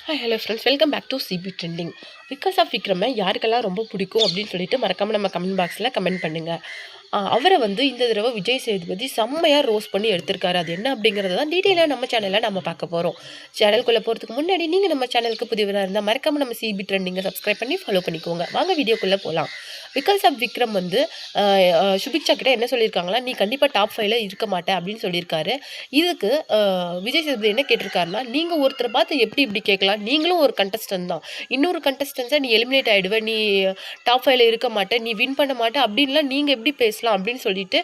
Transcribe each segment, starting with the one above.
Hello friends, welcome back to CB trending. Because of விக்ரமை யாருக்கெல்லாம் ரொம்ப பிடிக்கும் அப்படின்னு சொல்லிட்டு மறக்காமல் நம்ம கமெண்ட் பாக்ஸில் கமெண்ட் பண்ணுங்கள். அவரை வந்து இந்த தடவை விஜய் சேதுபதி செம்மையாக ரோஸ்ட் பண்ணி எடுத்திருக்காரு. அது என்ன அப்படிங்கிறத தான் டீட்டெயிலாக நம்ம சேனலில் நம்ம பார்க்க போகிறோம். சேனலுக்குள்ளே போகிறதுக்கு முன்னாடி நீங்கள் நம்ம சேனலுக்கு புதியவராக இருந்தால் மறக்காமல் நம்ம சிபி ட்ரெண்டிங்கை சப்ஸ்கிரைப் பண்ணி ஃபாலோ பண்ணிக்கோங்க. வாங்க வீடியோக்குள்ளே போகலாம். பிகாஸ் ஆஃப் விக்ரம் வந்து சுபிக்ஷா கிட்ட என்ன சொல்லியிருக்காங்களா, நீ கண்டிப்பாக டாப் 5ல இருக்க மாட்டே அப்படின்னு சொல்லியிருக்காரு. இதுக்கு விஜய் சேதுபதி என்ன கேட்டிருக்காருன்னா, நீங்கள் ஒருத்தரை பார்த்து எப்படி இப்படி கேட்கலாம், நீங்களும் ஒரு கண்டஸ்டன்ட் தான், இன்னொரு கண்டஸ்டன்ஸை நீ எலிமினேட் ஆகிடுவ, நீ டாப் 5ல இருக்க மாட்டே, நீ வின் பண்ண மாட்டே அப்படின்லாம் நீங்கள் எப்படி பேசலாம் அப்படின்னு சொல்லிட்டு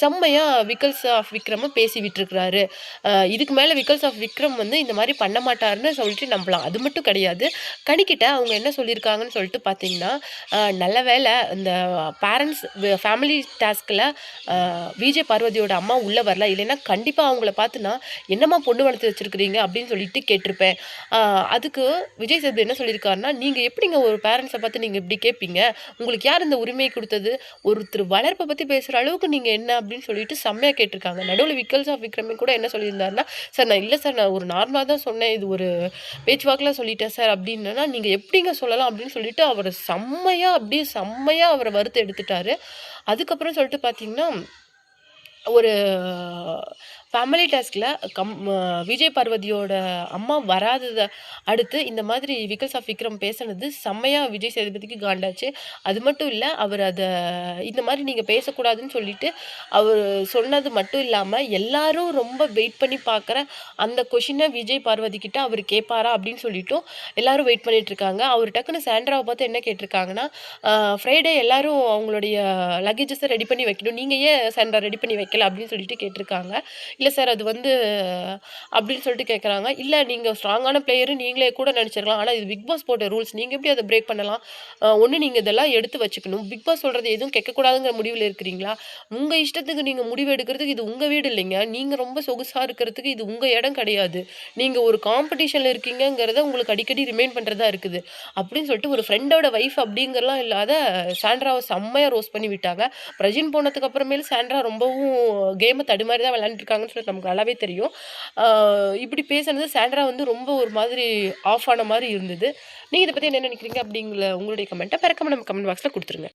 செம்மையாக விக்கல்ஸ் ஆஃப் விக்ரமை பேசி விட்டுருக்கிறாரு. இதுக்கு மேலே விக்கல்ஸ் ஆஃப் விக்ரம் வந்து இந்த மாதிரி பண்ண மாட்டாருன்னு சொல்லிட்டு நம்பலாம். அது மட்டும் கிடையாது, கணிக்கிட்ட அவங்க என்ன சொல்லியிருக்காங்கன்னு சொல்லிட்டு பார்த்தீங்கன்னா, நல்ல வேளை இந்த பேரண்ட்ஸ் ஃபேமிலி டாஸ்கில் விஜய் பார்வதியோட அம்மா உள்ளே வரல, இல்லைன்னா கண்டிப்பாக அவங்கள பார்த்துனா என்னம்மா பொண்ணு வளர்த்து வச்சுருக்கிறீங்க அப்படின்னு சொல்லிட்டு கேட்டிருப்பேன். அதுக்கு விஜய் சேதுபதி என்ன சொல்லியிருக்காருன்னா, நீங்கள் எப்படிங்க ஒரு பேரண்ட்ஸை பார்த்து நீங்கள் இப்படி கேட்பீங்க, உங்களுக்கு யார் இந்த உரிமையை கொடுத்தது, ஒருத்தர் வளர்ப்பை பற்றி பேசுகிற அளவுக்கு நீங்கள் என்ன அப்படின்னு சொல்லிட்டு செம்மையாக கேட்டிருக்காங்க. நடுவில் விக்கல்ஸ் ஆஃப் விக்ரமே கூட என்ன சொல்லியிருந்தாருன்னா, சார் நான் இல்லை சார், நான் ஒரு நார்மலாக தான் சொன்னேன், இது ஒரு பேச்சுவாக்கில் சொல்லிட்டேன் சார் அப்படின்னா, நீங்கள் எப்படிங்க சொல்லலாம் அப்படின்னு சொல்லிட்டு அவர் செம்மையாக அவரை வறுத்து எடுத்துட்டாரு. அதுக்கப்புறம் சொல்லிட்டு பார்த்தீங்கன்னா, ஒரு ஃபேமிலி டாஸ்கில் விஜய் பார்வதியோட அம்மா வராததை அடுத்து இந்த மாதிரி விக்கல்ஸ் ஆஃப் விக்ரம் பேசுனது செம்மையாக விஜய் சேதுபதிக்கு காண்டாச்சு. அது மட்டும் இல்லை, அவர் அதை இந்த மாதிரி நீங்கள் பேசக்கூடாதுன்னு சொல்லிட்டு அவர் சொன்னது மட்டும் இல்லாமல் எல்லாரும் ரொம்ப வெயிட் பண்ணி பார்க்குற அந்த கொஷினை விஜய் பார்வதி கிட்ட அவர் கேட்பாரா அப்படின்னு சொல்லிட்டும் எல்லாரும் வெயிட் பண்ணிட்டு இருக்காங்க. அவர் டக்குன்னு சாண்ட்ராவை பார்த்து என்ன கேட்டிருக்காங்கன்னா, ஃப்ரைடே எல்லாரும் அவங்களுடைய லக்கேஜஸை ரெடி பண்ணி வைக்கணும், நீங்கள் ஏன் சாண்ட்ரா ரெடி பண்ணி வைக்கல அப்படின்னு சொல்லிட்டு கேட்டிருக்காங்க. இல்லை சார் அது வந்து அப்படின்னு சொல்லிட்டு கேட்குறாங்க. இல்லை நீங்கள் ஸ்ட்ராங்கான பிளேயரு நீங்களே கூட நினச்சிருக்கலாம், ஆனால் இது பிக் பாஸ் போட்ட ரூல்ஸ், நீங்கள் எப்படி அதை பிரேக் பண்ணலாம், ஒன்று நீங்கள் இதெல்லாம் எடுத்து வச்சுக்கணும், பிக் பாஸ் சொல்கிறது எதுவும் கேட்கக்கூடாதுங்கிற முடிவில் இருக்கிறீங்களா, உங்கள் இஷ்டத்துக்கு நீங்கள் முடிவு எடுக்கிறதுக்கு இது உங்கள் வீடு இல்லைங்க, நீங்கள் ரொம்ப சொகுசாக இருக்கிறதுக்கு இது உங்கள் இடம் கிடையாது, நீங்கள் ஒரு காம்படிஷனில் இருக்கீங்கிறத உங்களுக்கு அடிக்கடி ரிமைண்ட் பண்ணுறதா இருக்குது அப்படின்னு சொல்லிட்டு ஒரு ஃப்ரெண்டோட வைஃப் அப்படிங்கிறலாம் இல்லாத சாண்ட்ராவை செம்மையாக ரோஸ்ட் பண்ணி விட்டாங்க. பிரஜின் போனதுக்கு அப்புறமேலும் சாண்ட்ரா ரொம்பவும் கேமை தடுமாறி தான் விளையாண்டுருக்காங்கன்னு சொல்லி நமக்கு நல்லாவே தெரியும். இப்படி பேசுனது சாண்ட்ரா வந்து ரொம்ப ஒரு மாதிரி ஆஃப் ஆன மாதிரி இருந்தது. நீங்கள் இதை பற்றி என்ன நினைக்கிறீங்க அப்படிங்கிற உங்களுடைய கமெண்ட்டை மறக்காம நம்ம கமெண்ட் பாக்ஸில் கொடுத்துருங்க.